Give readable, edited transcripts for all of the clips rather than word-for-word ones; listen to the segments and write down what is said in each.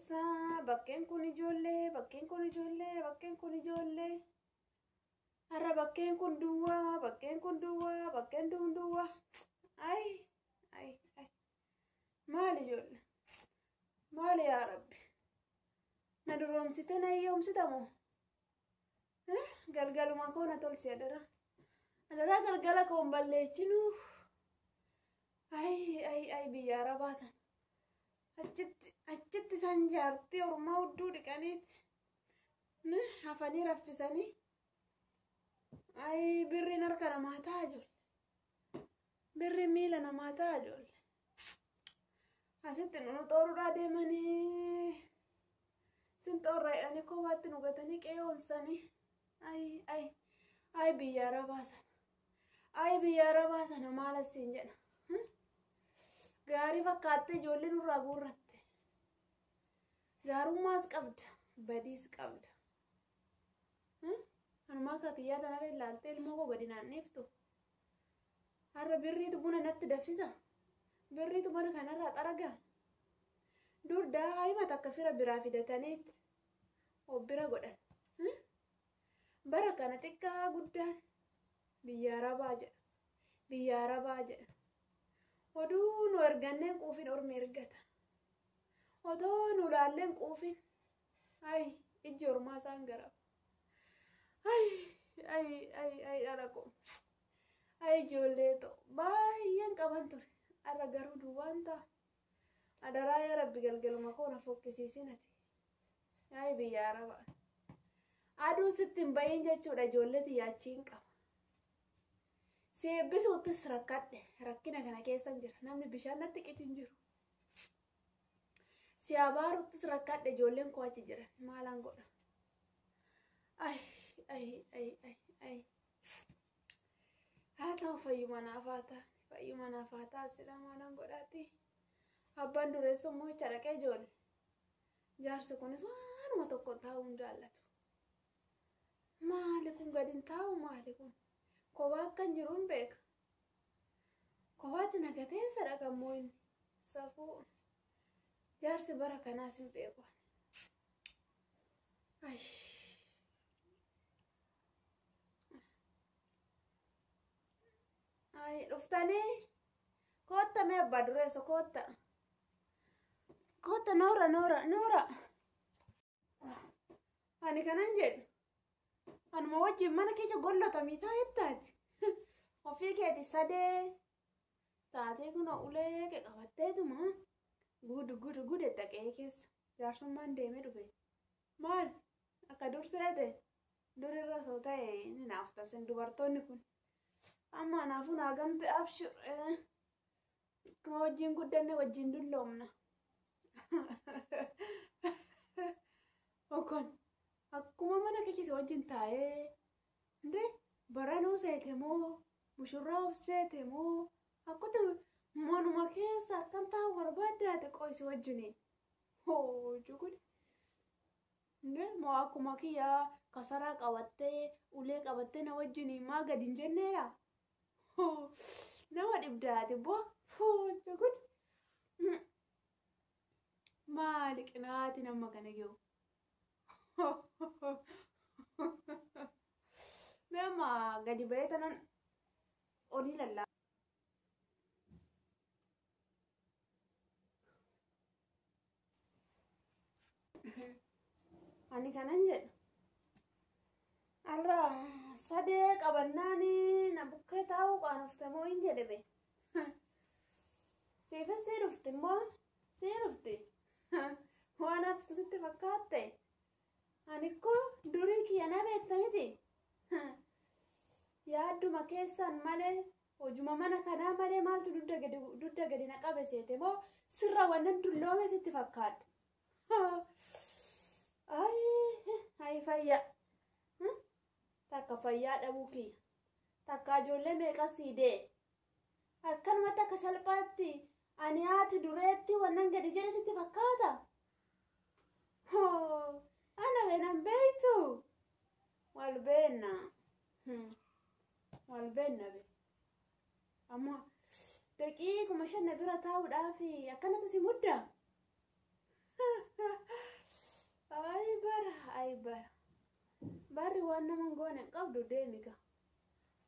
keessa bakkeen kun ijoollee bakkeen kun ijoollee bakkeen kun ijoollee har'a bakkeen kun duwwaa bakkeen kun duwwaa bakkeen duwwaa ay maal ijoollee maal yaa rabbi na duroomsite na yoomsitamoo galgaluma koona tolsi adara galgala koon balleechinu ay biyya arabaasan achitti san jaartii ormaa hudduu dhiqaniiti hafanii raffisanii ay birriin harka namaa ta'a ijoollee birriin miila namaa ta'a ijoollee asitti nu xooruudhaa deemanii sin xoorra jedhanii kophaatti nu gatanii qe'oonsanii ay biyya arabaasan maal asiin jedha gaarii fakkaatte ijoollee nurraa guurratte gaarummaas qabda badiis qabda anumaa katiyyaa tanarra ilaaltee ilmoo koo gadi naanneeftu har'a birriitu buna natti daffisa birriitu mana kanarraa xaraga dur daa'ima takka fira biraa fidataniitti obbira godhan bara kana xiqqaa guddaan biyya arabaa jedha oduu nu erganneen quufin ormi ergata odoo nu laalleen quufin ijji ormaa isaan garaba dhalaqo ijoollee ta'u baay'een qaban ture har'a garuu duwwaan ta'a adaraa yaa rabbi galgaluma koona fokkisiisinati biyya arabaa aduu sitti hin bayin jechuudha ijoollee tiyaachiin qaba si eebbisuuttis rakkadhe rakkina kana keessan jira namni bishaan natti qitin jiru si abaaruuttis rakkadhe ijoolleen koo achi jiran maalaan godha haa ta'u fayyuma naaf haa ta'a sila maalaan godhaati abbaan dureessummoo icha dhaqee ijoollee jaarsi kunis waanuma tokko taa'uun jaallatu maali kun gadi hin taa'u maali kun kophaa akkan jiruun beeka kophaatti nagateessa dhaqammoo inni safuu jaarsi bara kanaas hin beeku dhuftanii kootta mee abbaa dureessa kootta noora ani kanan jedhu anuma wajjin mana keessa gollotamii taayettaati ofii keeti sadee taatee kun ulee kee qabatteetuma gude dhaqee keessa jaarsummaan deemee dhufe maal akka durseete durirra soo ta'e ni naaf tasin dubartoonni kun amma naafuu naagamte abshir kuma wajjin guddanne wajjin dulloomna okon akkuma mana keessa wajjin taa'ee nde baranoo seete moo mushurraa of seete moo akkuma manuma keessa akkam taa'u barbaaddaate qoysi wajjiniin jugudi nde moo akkuma kiyyaa kasaraa qabattee ulee qabattee na wajjiniin maa gadi hin jenneera nama dhibdaati bo jugudi maali qinaati nama kana ge'u Mema gadi ba'ee tanan olii lallaa. Ani kanan jedhu har'a sadee qabannaani na bukkee taa'uu qaanoftamoo hin jedhe be siifis sii dhufti immoo sii dhufti waan haftu sitti fakkaatte anikko durii kiyya na beekta miti yaadduma keessan malee hojuma mana kanaa malee maaltu dudda gadi na qabe seete moo sirra wannan dulloome sitti fakkaadha ay fayya takka fayyaa dhabuu kiyya takka ijoollee meeqa siidee akkanumatti akka salphaatti ani haati dureetti wannan gadi jedhe sitti fakkaata ana beenan beeytu wal beenna be amma daqiiquma shan na bira taa'uudhaaf akkanatti si mudda ay bara barri waan nama goone qabdu deemiga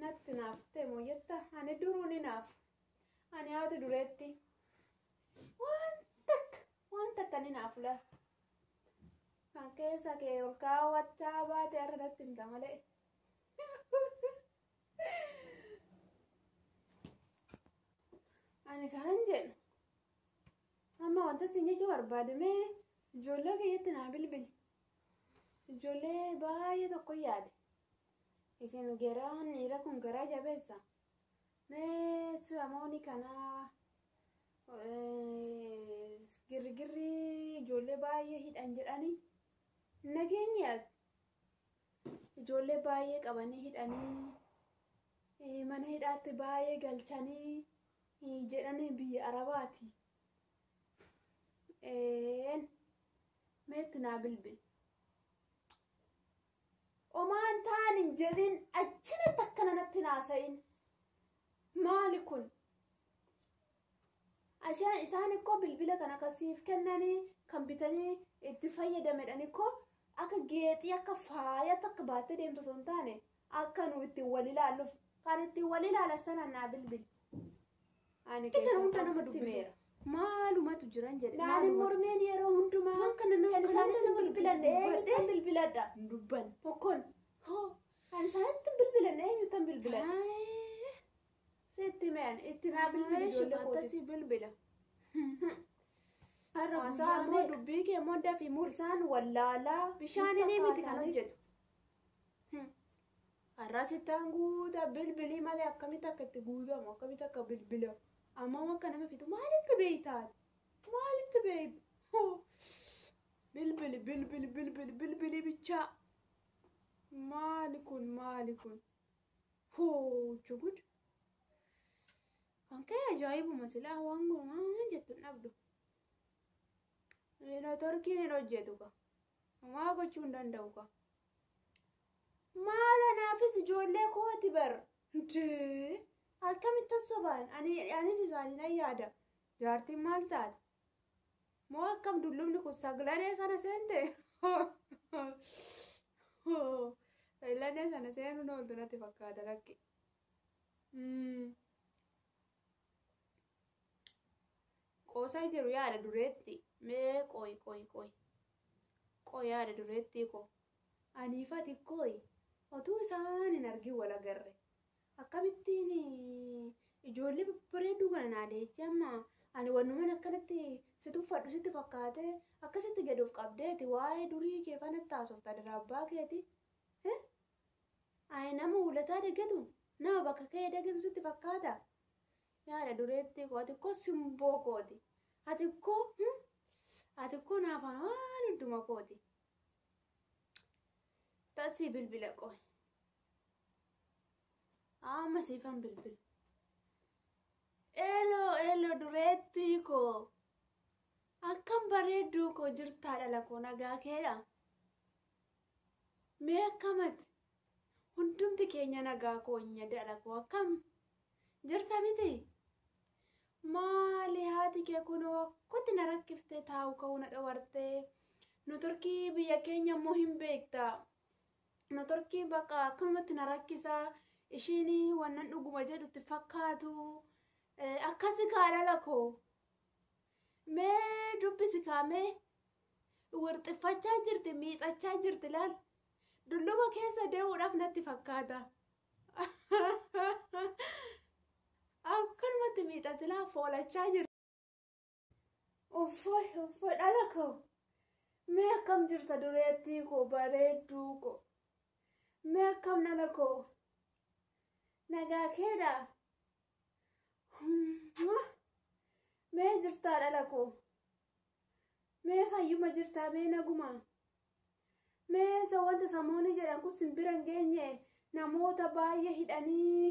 natti naaftee moo jetta ani duruu ni naaf ani haati dureetti waan takka ni naaf la kan keessa kee ol kaawwachaa baate har'a natti himta malee ani kanan jedhu amma wanta sin jechuu barbaadame ijoollee keeyyatti naa bilbili ijoollee baay'ee tokko yaade isin geraan dhiira kun garaa jabeessa mee samooni kanaa girgirri ijoollee baay'ee hidhan jedhanii nageenyaati ijoollee baay'ee qabanii hidhanii mana hidhaatti baay'ee galchanii jedhanii biyya arabaati meetti naa bilbili omaan taanin jedhin achinatti akkana natti naasa'in maali kun asheen isaan ikkoo bilbila kana kasiif kennanii kan bitanii itti fayyadamedhan ikkoo akka geexii akka faayatti akka baattee deemtu osoo hin taane akka nu ittiin wal ilaalluuf kan ittiin wal ilaalan sana naa bilbili ani keessa hunda nama dubbiseera maalumatu jiran jedhe naanin mormeen yeroo hundumaa kan isaanitti bilbilan eenyutan bilbiladha dubban tokkon kan isaanitti bilbilan eenyutan bilbilan sitti meen itti naa bilbila ijoollee kooti bilbila har'aasaa ammoo dubbii kee modda fi isaan wallaalaa bishaanini miti kan hojjetu har'asittaan guuta bilbilii malee akkamitti akka itti guutamu akkamitti akka bilbila amma akka nama fitu maalitti beeytaat maalitti beeytu bilbili bichaa maali kun jugud kan kee ajaa'ibuma silaa waan jettu hin dhabdu torkiin hin hojjetu ka maa gochuu hin danda'u ka maala naafis ijoollee kooti bar akkamitti sobaan anis isaanii nan yaada jaartiin maal taate moo akkam dullumni kun saglanee sana seente saglanee sana seenuun ooltu natti fakkaata lakki qoosaa jiru yaada dureetti mee qoy yaada dureetti ko aniifati koy otuu isaan hin argin wal agarre akkamittiin ijoollee babbareedduu kana naadeetti amma ani wanuman akkanatti si tuffadhu sitti fakkaate akkasitti gad of qabdeeti waa'ee durii kee kanatti haasofta daraabbaa keeti ayi nama hulataa dagatu nama bakka kee dagatu sitti fakkaata yaada dureetti ko ati ko simboo kooti ati ko naafaan waan hunduma kooti tasii bilbila qoy amma siifan bilbil elo dureetti ko akkam bareedduu ko jirtaa dhala ko nagaa keedha mee akkamati hundumti keenya nagaa koonya dhala ko akkam jirta miti maali haati kee kunoo akkotti na rakkiftee taa'u ka'uu na dhawartee nu turkii biyya keenya immoo hin beekta nu turkii bakka akkanumatti na rakkisaa ishiin wannan dhuguma jedhutti fakkaatu akkasi kaadhala koo mee dubbisi kaamee wirxiffachaa jirti miixachaa jirti laal dulluma keessa deemuudhaaf natti fakkaata akkanumatti miixatilaa foolachaa jirti uffo dhala koo mee akkam jirta dureettii koo bareedduu koo mee akkam dhala koo nagaa keedha mee jirtaa dhala koo mee fayyuma jirtaa mee naguma mee isa wanta samooni jedhan kun simbiran geenye namoota baay'ee hidhanii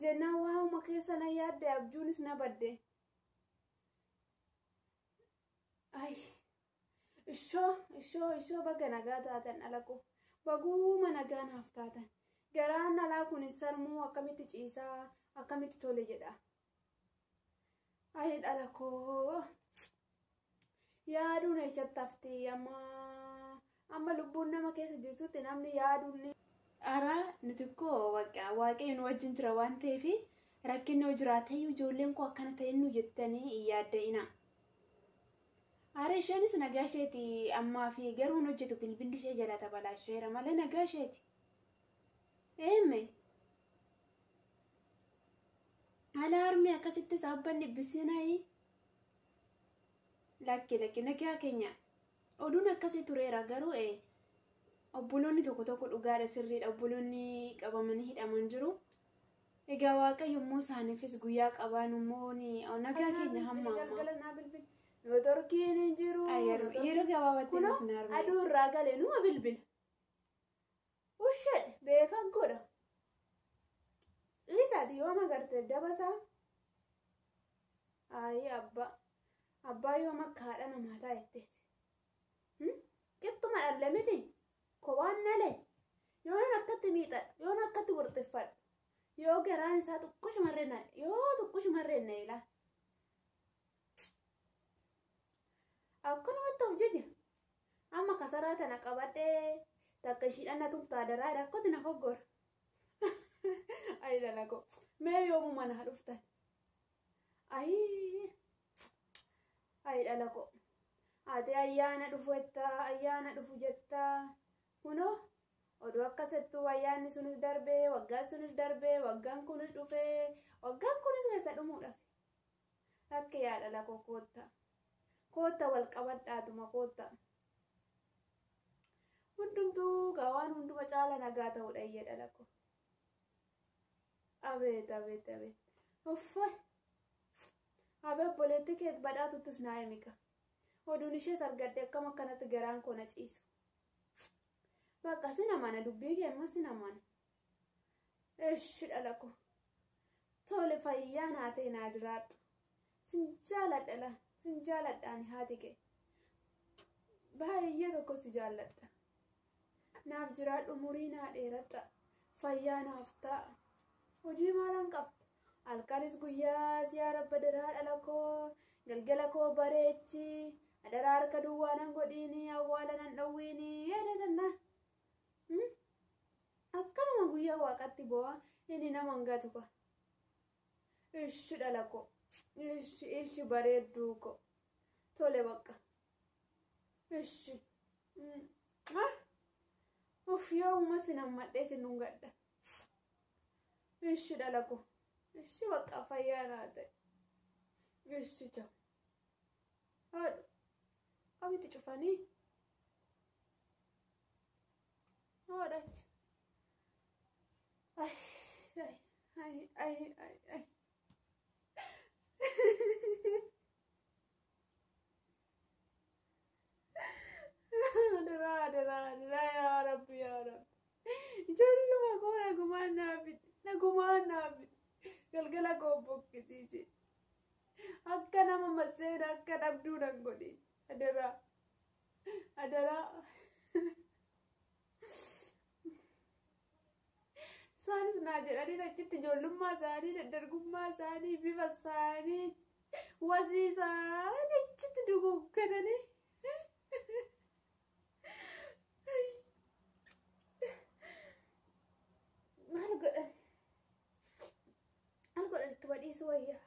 jennaan waa'uma keessa na yaadde abjuunis na badde ay ishoo baga nagaa taatan dhala koo baguuma nagaa naaf taatan garaan dhalaa kun sarmuu akkamitti ciisaa akkamitti tole jedha ay dhala koo yaaduun ejjattafti amma amma lubbuun nama keessa jirtutti namni yaaduun ara nuti koo waaqayyo nu wajjin jira waan ta'eef rakkinni yoo jiraateyyuu ijoolleen koo akkana ta'e nu jettanii hin yaadda'ina. Ara isheenis nagaa isheeti ammaa fi garuu hin hojjetu bilbilli ishee jala tabalaasheera malee nagaa isheeti. Eemme alaarmi akkasitti saabbanni bisinaayi lakki nagaa keenya oduun akkasii tureera garuu obboloonni tokko dhugaadha sirriidha obboloonni qabamanii hidhaman jiru. Egaa waaqayyo immoo isaaniifis guyyaa qabaan immoo nagaa keenya hamma Notorkiin hin jiru. Yeroo gabaabaatti nuti naarmee. Aduu irraa galee numa bilbila. Ushedhe beekan godha. Isaati yoo magarte dabasaa. Ayi abbaa yoo makka haadha namaa taa'etteeti. Qixxuma dhalle miti. Kobaan nalee. Yoon akkatti miidhadha. Yoon akkatti wurxiffadha. Yoo garaan isaa tuqqushumarreen na ilaa. Akkanumatti hojjete. Amma kasaraa tana qabadhee takka ishiidhaan na tubtaa daraadha akkoti na foggora. Ayi dalako. Mee yoomuu mana dhuftan. Ayi dalako. Ati ayyaana dhufu jettaa. Kunoo oduu akkasittuu ayyaanni sunis darbee waggaan sunis darbee waggaan kunis dhufee waggaan kunis keessa dhumuudhaaf. Akka yaada lakoo kootta wal qabadhaatuma kootta. Hundumtuu gaawaan hunduma caala nagaa ta'uudha iyyeedha lakoo. Abeet. Uffay. Abee obboleetti kee badhaatuttis naa himika. Oduun ishees argadde akkam akkanatti garaan koo na ciisu. Bakka sinamana dubbii keemma sinamana. Eeshi dhalako. Tole fayyaa naa ta'e naa jiraadhu. Sin jaaladhaani haati kee. Baay'ee tokko si jaalladha. Naaf jiraadhu umurii naa dheeradha. Fayyaa naaf ta'a. Hojii maalan qaba? Halkanis guyyaa siyaa rabba daraa dhalakoo. Galgala koo bareechi. Adaraa harka duwwaa nan godhiini. Awwaala nan dhawwiini. Yaadatanna. Akkanuma guyyaa waaqatti bu'aa inni nama hangatu ka. Ishi dhalako. Ishi bareedduu ko. Tole bakka. Ishi. Yoo uumasi nammadhee sinun gadda. Ishi dhalako. Ishi bakka fayyaa naa ta'e. Ishi jaa. Haadha. Abiti cufanii. Haadha. Ay. Adara ya Rabbi. Ijoollee koo nagumaan naafit. Galgala koo boqqisiisi. Akka nama maseera akka dhabduu nan godhi. Adara. Isaanis naa jedhanii achitti ijoollummaa isaanii daddargummaa isaanii bifa isaanii wasii isaanii achitti duguuggatanii. Maal godhan itti badhiisu wayyaa.